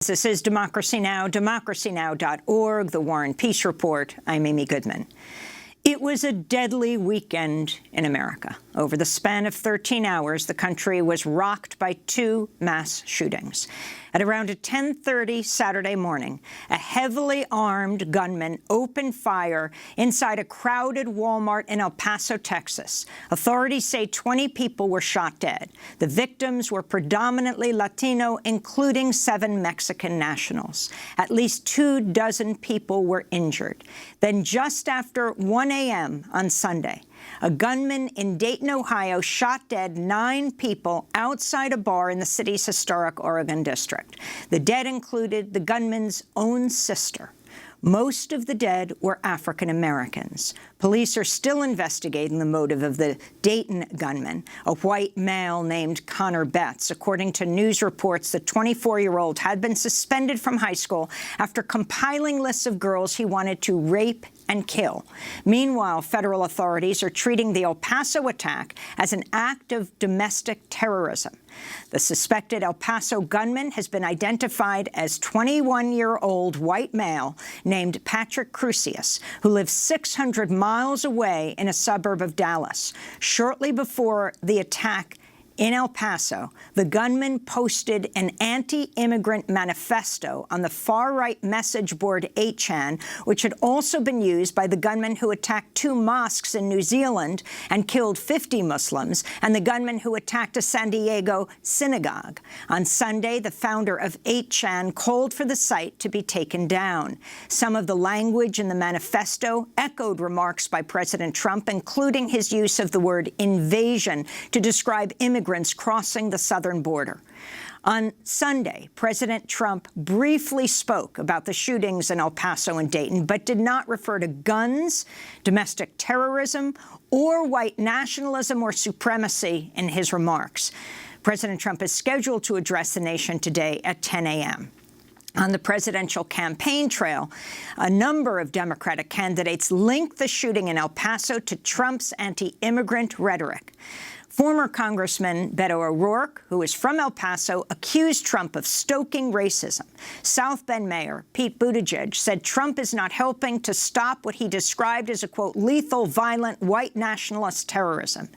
This is Democracy Now!, democracynow.org, The War and Peace Report. I'm Amy Goodman. It was a deadly weekend in America. Over the span of 13 hours, the country was rocked by two mass shootings. At around 10:30 Saturday morning, a heavily armed gunman opened fire inside a crowded Walmart in El Paso, Texas. Authorities say 20 people were shot dead. The victims were predominantly Latino, including 7 Mexican nationals. At least 24 people were injured. Then just after 1 a.m. on Sunday, a gunman in Dayton, Ohio, shot dead 9 people outside a bar in the city's historic Oregon district. The dead included the gunman's own sister. Most of the dead were African Americans. Police are still investigating the motive of the Dayton gunman, a white male named Connor Betts. According to news reports, the 24-year-old had been suspended from high school after compiling lists of girls he wanted to rape and kill. Meanwhile, federal authorities are treating the El Paso attack as an act of domestic terrorism. The suspected El Paso gunman has been identified as 21-year-old white male named Patrick Crusius, who lives 600 miles away in a suburb of Dallas. Shortly before the attack in El Paso, the gunman posted an anti-immigrant manifesto on the far-right message board 8chan, which had also been used by the gunman who attacked 2 mosques in New Zealand and killed 50 Muslims, and the gunman who attacked a San Diego synagogue. On Sunday, the founder of 8chan called for the site to be taken down. Some of the language in the manifesto echoed remarks by President Trump, including his use of the word invasion to describe immigrants crossing the southern border. On Sunday, President Trump briefly spoke about the shootings in El Paso and Dayton, but did not refer to guns, domestic terrorism, or white nationalism or supremacy in his remarks. President Trump is scheduled to address the nation today at 10 a.m. On the presidential campaign trail, a number of Democratic candidates linked the shooting in El Paso to Trump's anti-immigrant rhetoric. Former Congressman Beto O'Rourke, who is from El Paso, accused Trump of stoking racism. South Bend Mayor Pete Buttigieg said Trump is not helping to stop what he described as a, quote, lethal, violent, white nationalist terrorism.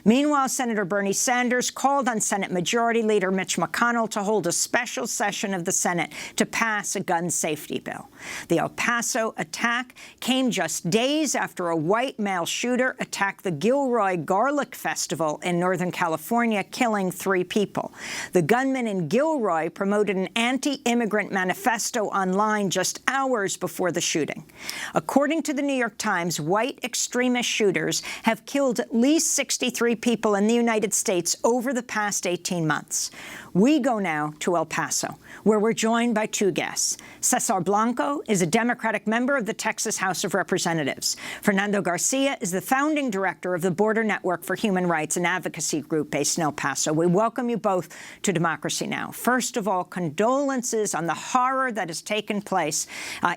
Meanwhile, Senator Bernie Sanders called on Senate Majority Leader Mitch McConnell to hold a special session of the Senate to pass a gun safety bill. The El Paso attack came just days after a white male shooter attacked the Gilroy Garlic Festival in Northern California, killing 3 people. The gunman in Gilroy promoted an anti-immigrant manifesto online just hours before the shooting. According to the New York Times, white extremist shooters have killed at least 63 people in the United States over the past 18 months. We go now to El Paso, where we're joined by 2 guests. César Blanco is a Democratic member of the Texas House of Representatives. Fernando Garcia is the founding director of the Border Network for Human Rights, an advocacy group based in El Paso. We welcome you both to Democracy Now! First of all, condolences on the horror that has taken place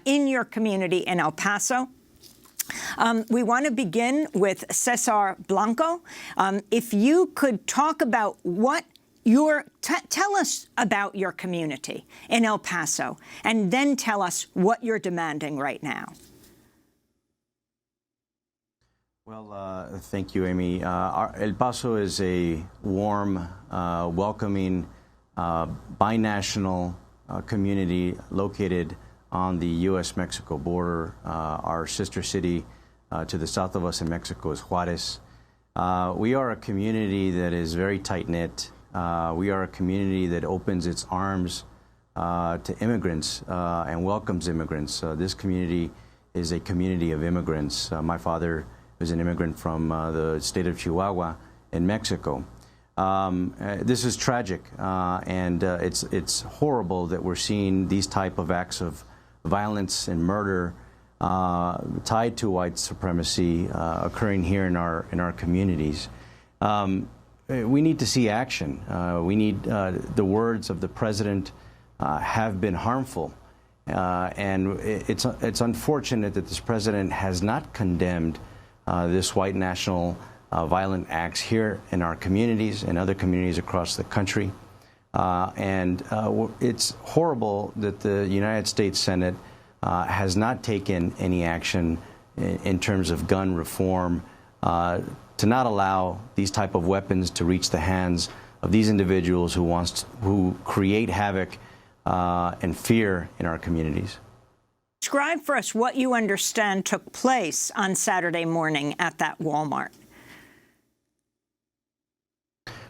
in your community in El Paso. We want to begin with César Blanco. If you could talk about what tell us about your community in El Paso, and then tell us what you're demanding right now. Well, thank you, Amy. El Paso is a warm, welcoming, binational community located on the U.S.-Mexico border. Our sister city to the south of us in Mexico is Juarez. We are a community that is very tight-knit. We are a community that opens its arms to immigrants and welcomes immigrants. This community is a community of immigrants. My father was an immigrant from the state of Chihuahua in Mexico. This is tragic, and it's horrible that we're seeing these type of acts of violence and murder tied to white supremacy occurring here in our communities. We need to see action. We need the words of the president have been harmful, and it's unfortunate that this president has not condemned this white national violent acts here in our communities and other communities across the country. It's horrible that the United States Senate has not taken any action in terms of gun reform to not allow these type of weapons to reach the hands of these individuals who create havoc and fear in our communities. Describe for us what you understand took place on Saturday morning at that Walmart.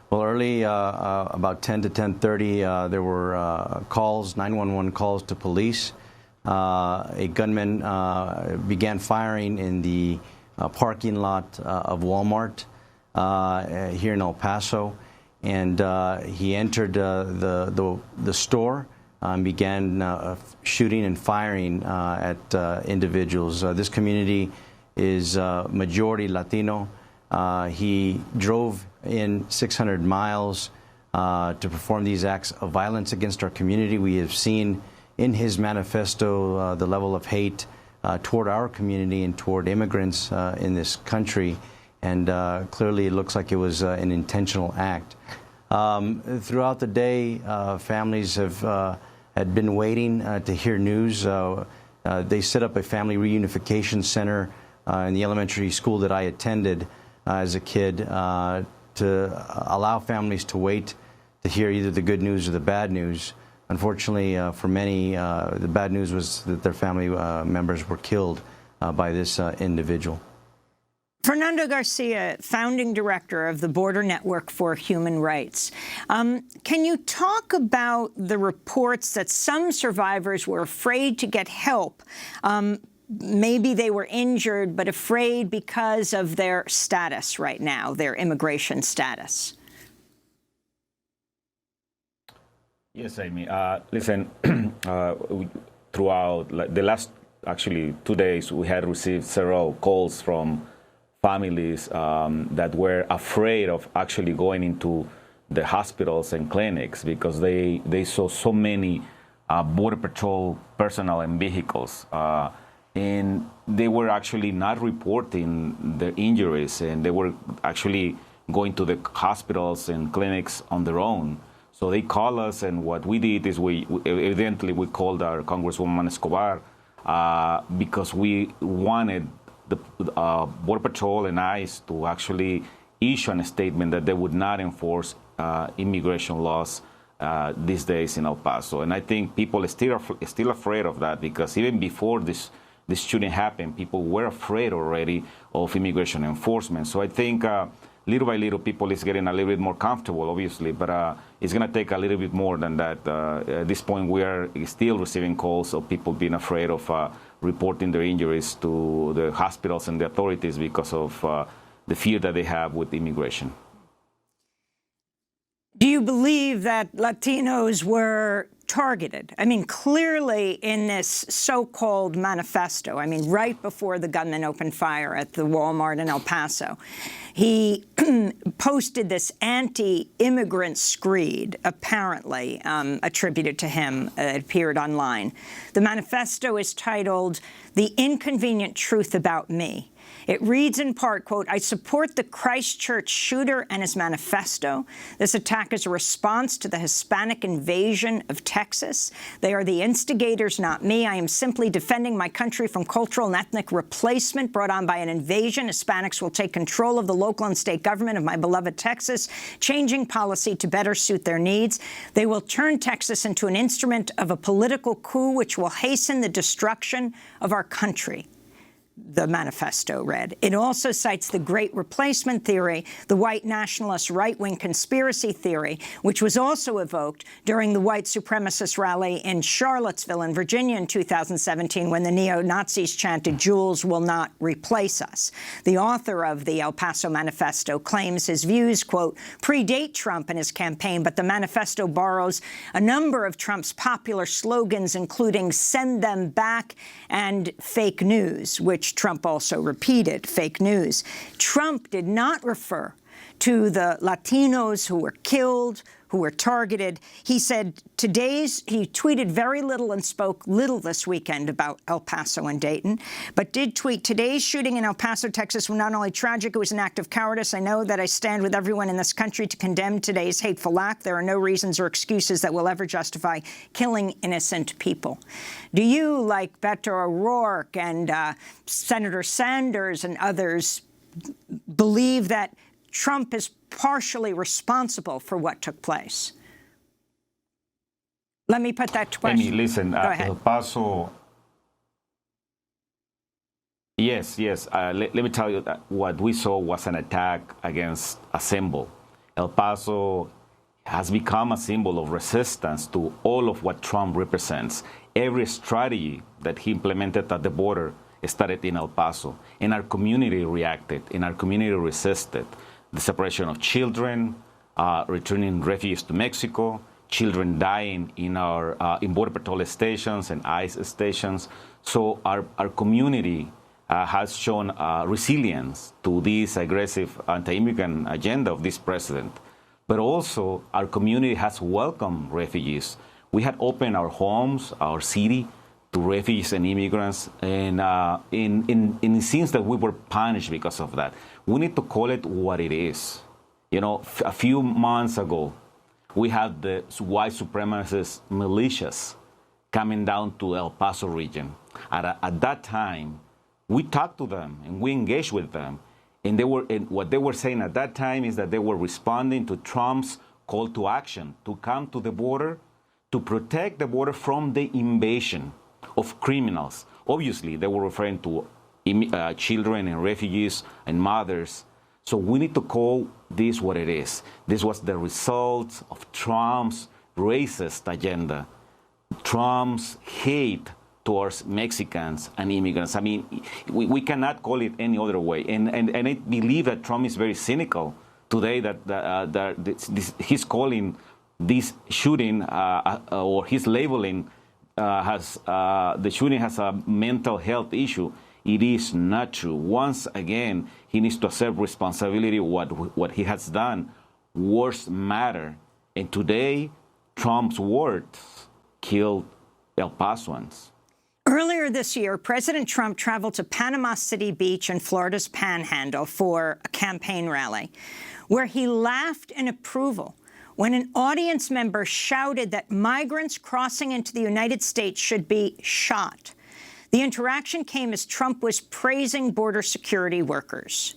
Well, early, about 10 to 10:30, there were calls, 911 calls to police. A gunman began firing in the parking lot of Walmart here in El Paso, and he entered the store and began shooting and firing at individuals. This community is majority Latino. He drove in 600 miles to perform these acts of violence against our community. We have seen in his manifesto the level of hate toward our community and toward immigrants in this country, and clearly it looks like it was an intentional act. Throughout the day, families had been waiting to hear news. They set up a family reunification center in the elementary school that I attended as a kid to allow families to wait to hear either the good news or the bad news. Unfortunately, for many, the bad news was that their family members were killed by this individual. Fernando Garcia, founding director of the Border Network for Human Rights. Can you talk about the reports that some survivors were afraid to get help? Maybe they were injured, but afraid because of their status right now, their immigration status. Yes, Amy. Listen, throughout the last, actually, 2 days, we had received several calls from families that were afraid of actually going into the hospitals and clinics because they saw so many Border Patrol personnel and vehicles. And they were actually not reporting their injuries, and they were actually going to the hospitals and clinics on their own. So they called us, and what we did is we called our Congresswoman Escobar because we wanted the Border Patrol and ICE to actually issue a statement that they would not enforce immigration laws these days in El Paso. And I think people are still afraid of that because even before this shooting happened, people were afraid already of immigration enforcement. So I think little by little, people is getting a little bit more comfortable, obviously, but it's going to take a little bit more than that. At this point, we are still receiving calls of people being afraid of reporting their injuries to the hospitals and the authorities because of the fear that they have with immigration. Do you believe that Latinos were targeted? I mean, clearly in this so-called manifesto, I mean, right before the gunman opened fire at the Walmart in El Paso, he posted this anti-immigrant screed, apparently attributed to him. It appeared online. The manifesto is titled, "The Inconvenient Truth About Me." It reads in part, quote, "I support the Christchurch shooter and his manifesto. This attack is a response to the Hispanic invasion of Texas. They are the instigators, not me. I am simply defending my country from cultural and ethnic replacement brought on by an invasion. Hispanics will take control of the local and state government of my beloved Texas, changing policy to better suit their needs. They will turn Texas into an instrument of a political coup which will hasten the destruction of our country." The manifesto read. It also cites the Great Replacement theory, the white nationalist right-wing conspiracy theory, which was also evoked during the white supremacist rally in Charlottesville in Virginia in 2017 when the neo-Nazis chanted, "Jules will not replace us." The author of the El Paso Manifesto claims his views, quote, predate Trump and his campaign, but the manifesto borrows a number of Trump's popular slogans, including "send them back" and "fake news," which Trump also repeated, fake news. Trump did not refer to the Latinos who were killed, who were targeted. He said he tweeted very little and spoke little this weekend about El Paso and Dayton, but did tweet, today's shooting in El Paso, Texas was not only tragic, it was an act of cowardice. I know that I stand with everyone in this country to condemn today's hateful act. There are no reasons or excuses that will ever justify killing innocent people. Do you, like Beto O'Rourke and Senator Sanders and others, believe that Trump is partially responsible for what took place? Let me put that question. Amy, listen, El Paso. Yes. Let me tell you that what we saw was an attack against a symbol. El Paso has become a symbol of resistance to all of what Trump represents. Every strategy that he implemented at the border started in El Paso, and our community reacted, and our community resisted. The separation of children, returning refugees to Mexico, children dying in our in Border Patrol stations and ICE stations. So our community has shown resilience to this aggressive anti-immigrant agenda of this president. But also our community has welcomed refugees. We had opened our homes, our city, to refugees and immigrants, and it seems that we were punished because of that. We need to call it what it is. You know, a few months ago, we had the white supremacist militias coming down to El Paso region. At that time, we talked to them and we engaged with them, and what they were saying at that time is that they were responding to Trump's call to action to come to the border to protect the border from the invasion of criminals. Obviously, they were referring to children and refugees and mothers. So we need to call this what it is. This was the result of Trump's racist agenda, Trump's hate towards Mexicans and immigrants. I mean, we cannot call it any other way. And I believe that Trump is very cynical today that he's calling this shooting or he's labeling the shooting has a mental health issue. It is not true. Once again, he needs to accept responsibility what he has done. Words matter. And today, Trump's words killed El Pasoans. Earlier this year, President Trump traveled to Panama City Beach in Florida's Panhandle for a campaign rally, where he laughed in approval when an audience member shouted that migrants crossing into the United States should be shot. The interaction came as Trump was praising border security workers.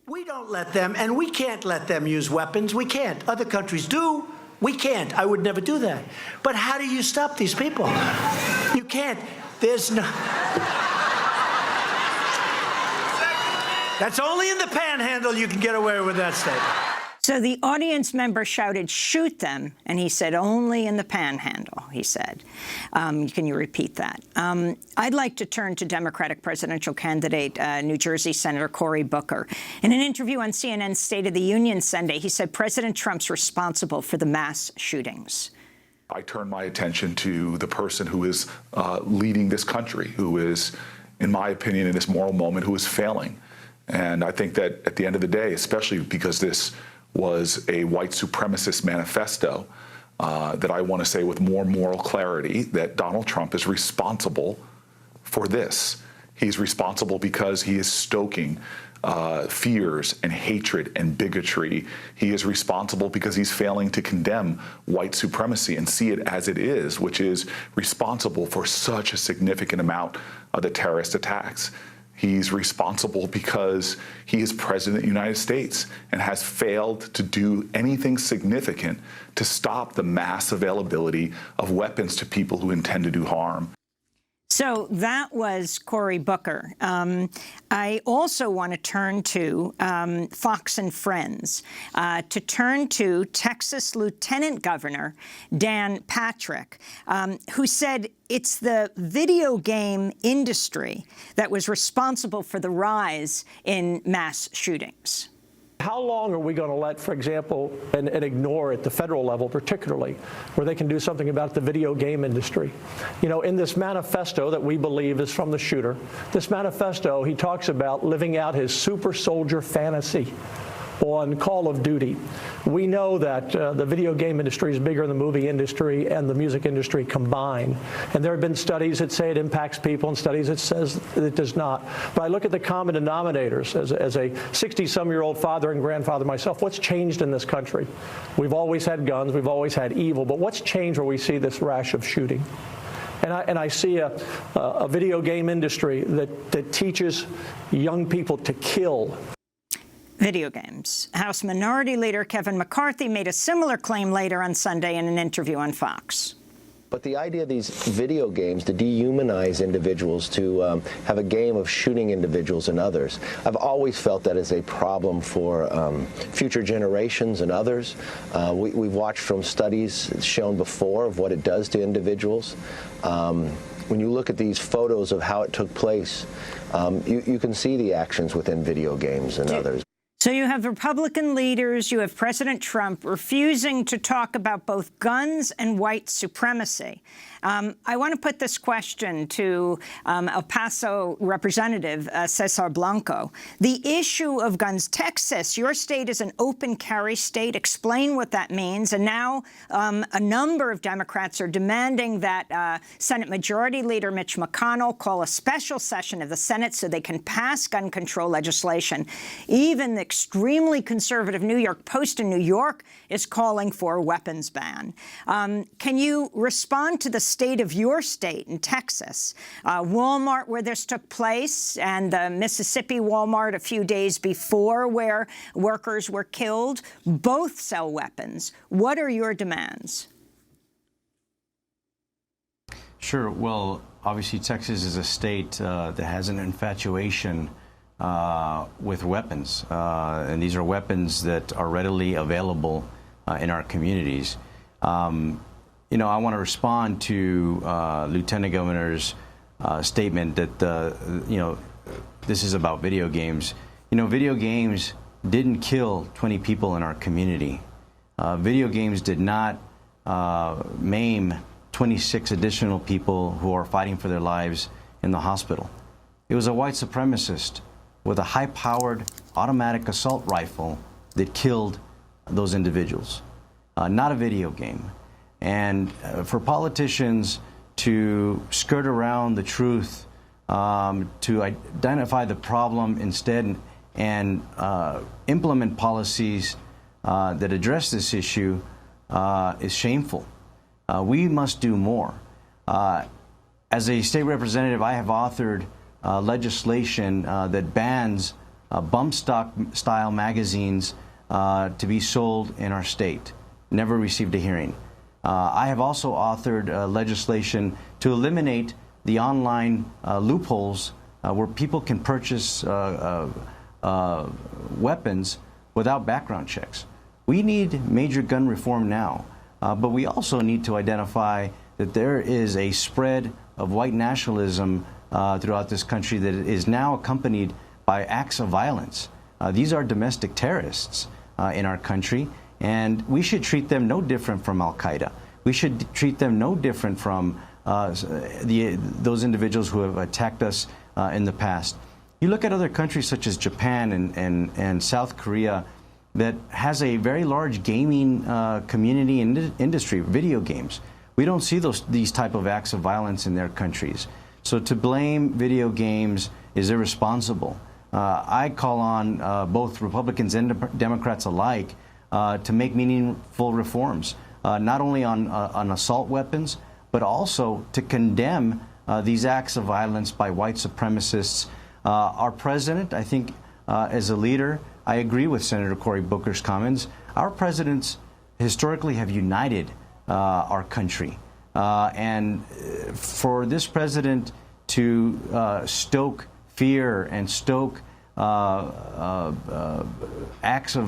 We don't let them, and we can't let them use weapons. We can't. Other countries do. We can't. I would never do that. But how do you stop these people? You can't. There's no... That's only in the Panhandle you can get away with that statement. So the audience member shouted, shoot them, and he said, only in the Panhandle, he said. Can you repeat that? I'd like to turn to Democratic presidential candidate, New Jersey Senator Cory Booker. In an interview on CNN's State of the Union Sunday, he said President Trump's responsible for the mass shootings. I turn my attention to the person who is leading this country, who is, in my opinion, in this moral moment, who is failing. And I think that at the end of the day, especially because this was a white supremacist manifesto, that I want to say with more moral clarity that Donald Trump is responsible for this. He's responsible because he is stoking fears and hatred and bigotry. He is responsible because he's failing to condemn white supremacy and see it as it is, which is responsible for such a significant amount of the terrorist attacks. He's responsible because he is president of the United States and has failed to do anything significant to stop the mass availability of weapons to people who intend to do harm. So that was Cory Booker. I also want to turn to Fox and Friends, to turn to Texas Lieutenant Governor Dan Patrick, who said it's the video game industry that was responsible for the rise in mass shootings. How long are we going to let, for example, and ignore at the federal level particularly, where they can do something about the video game industry? You know, in this manifesto that we believe is from the shooter, this manifesto, he talks about living out his super soldier fantasy. on Call of Duty. We know that the video game industry is bigger than the movie industry and the music industry combined. And there have been studies that say it impacts people and studies that says it does not. But I look at the common denominators as a 60-some-year-old father and grandfather myself. What's changed in this country? We've always had guns. We've always had evil. But what's changed where we see this rash of shooting? And I see a video game industry that teaches young people to kill. Video games. House Minority Leader Kevin McCarthy made a similar claim later on Sunday in an interview on Fox. But the idea of these video games to dehumanize individuals, to have a game of shooting individuals and others, I've always felt that is a problem for future generations and others. We've watched from studies shown before of what it does to individuals. When you look at these photos of how it took place, you can see the actions within video games and others. So you have Republican leaders, you have President Trump refusing to talk about both guns and white supremacy. I want to put this question to El Paso Representative César Blanco. The issue of guns, Texas, your state is an open carry state. Explain what that means. And now a number of Democrats are demanding that Senate Majority Leader Mitch McConnell call a special session of the Senate so they can pass gun control legislation. Even the extremely conservative New York Post in New York is calling for a weapons ban. Can you respond to the state of your state in Texas? Walmart, where this took place, and the Mississippi Walmart a few days before, where workers were killed, both sell weapons. What are your demands? Sure. Well, obviously, Texas is a state that has an infatuation with weapons, and these are weapons that are readily available in our communities. You know, I want to respond to Lieutenant Governor's statement that, you know, this is about video games. You know, video games didn't kill 20 people in our community. Video games did not maim 26 additional people who are fighting for their lives in the hospital. It was a white supremacist with a high-powered automatic assault rifle that killed those individuals, not a video game. And for politicians to skirt around the truth, to identify the problem instead and implement policies that address this issue is shameful. We must do more. As a state representative, I have authored legislation that bans bump stock style magazines to be sold in our state. Never received a hearing. I have also authored legislation to eliminate the online loopholes where people can purchase weapons without background checks. We need major gun reform now, but we also need to identify that there is a spread of white nationalism throughout this country that is now accompanied by acts of violence. These are domestic terrorists in our country, and we should treat them no different from Al-Qaeda. We should treat them no different from those individuals who have attacked us in the past. You look at other countries such as Japan and South Korea that has a very large gaming community and industry, video games. We don't see these type of acts of violence in their countries. So to blame video games is irresponsible. I call on both Republicans and Democrats alike to make meaningful reforms, not only on assault weapons, but also to condemn these acts of violence by white supremacists. Our president, I think, as a leader, I agree with Senator Cory Booker's comments. Our presidents historically have united our country. And for this president to stoke fear and stoke acts of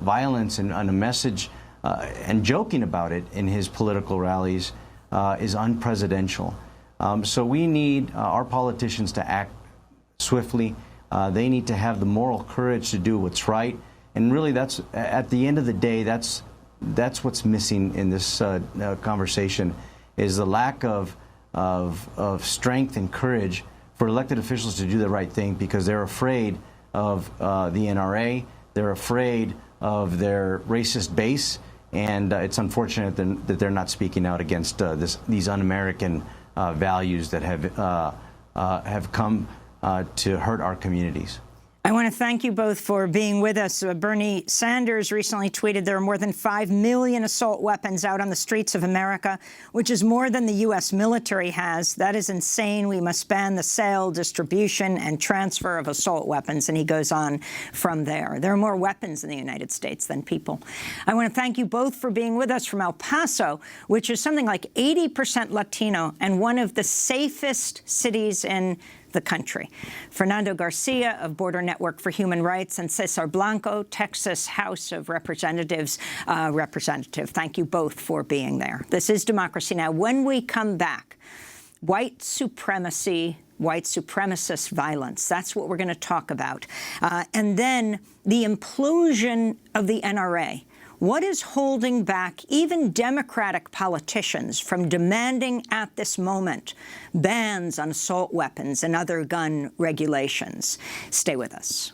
violence and a message and joking about it in his political rallies is unpresidential. So we need our politicians to act swiftly. They need to have the moral courage to do what's right. And really, that's at the end of the day, that's what's missing in this conversation, is the lack of strength and courage for elected officials to do the right thing because they're afraid of the NRA, They're afraid of their racist base, and it's unfortunate that they're not speaking out against these un-American values that have come to hurt our communities. I want to thank you both for being with us. Bernie Sanders recently tweeted there are more than 5 million assault weapons out on the streets of America, which is more than the U.S. military has. That is insane. We must ban the sale, distribution, and transfer of assault weapons. And he goes on from there. There are more weapons in the United States than people. I want to thank you both for being with us from El Paso, which is something like 80% Latino and one of the safest cities in the country. Fernando Garcia of Border Network for Human Rights and César Blanco, Texas House of Representatives representative. Thank you both for being there. This is Democracy Now! When we come back, white supremacy, white supremacist violence. That's what we're going to talk about. And then the implosion of the NRA. What is holding back even Democratic politicians from demanding at this moment bans on assault weapons and other gun regulations? Stay with us.